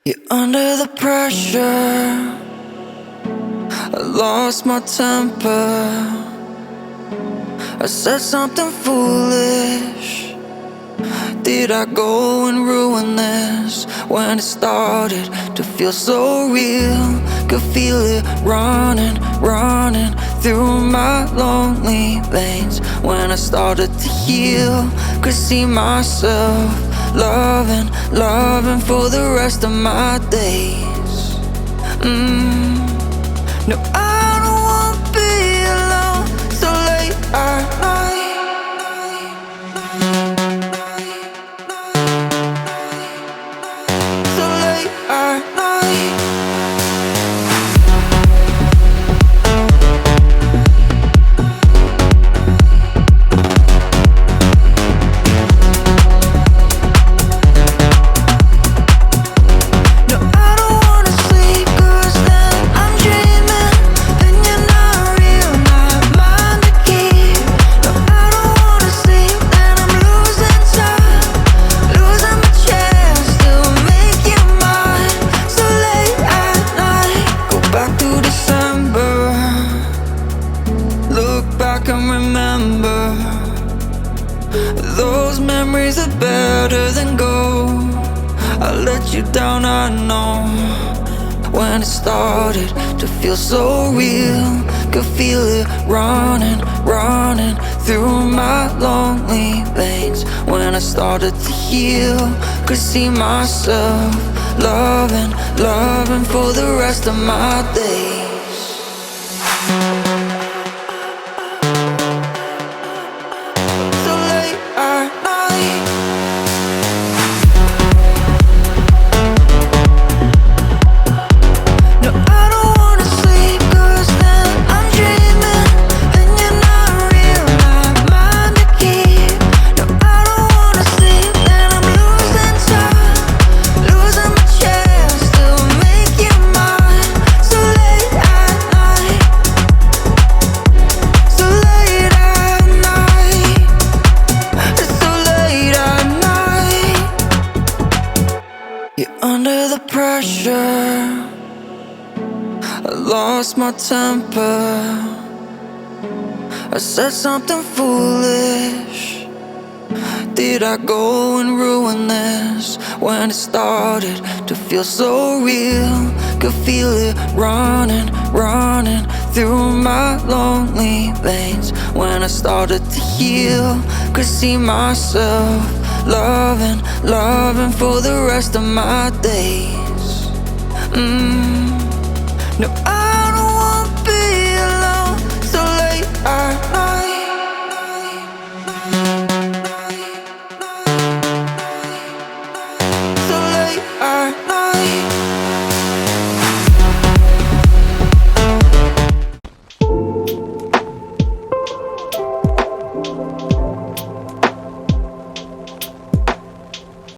You're under the pressure. I lost my temper. I said something foolish. Did I go and ruin this? When it started to feel so real, could feel it running, running through my lonely veins. When I started to heal, could see myself loving, loving for the rest of my days. No, I don't wanna be alone so late at night. So late at night. No, I don't wanna sleep, 'cause then I'm dreaming, and you're not real, not mine to keep. No, I don't wanna sleep, then I'm losing time, losing my chance to make you mine. So late at night, go back to December, look back and remember. Those memories are better than gold. I let you down, I know. When it started to feel so real, could feel it running, running through my lonely veins. When I started to heal, could see myself loving, loving for the rest of my days. So late at night. No, I don't wanna sleep, 'cause then I'm dreaming, and you're not real, not mine to keep. No, I don't wanna sleep, then I'm losing time, losing my chance to make you mine. So late at night. So late at night. It's so late at night. You're under the pressure. I lost my temper. I said something foolish. Did I go and ruin this? When it started to feel so real, could feel it running, running through my lonely veins. When I started to heal, could see myself loving, loving for the rest of my days. No, I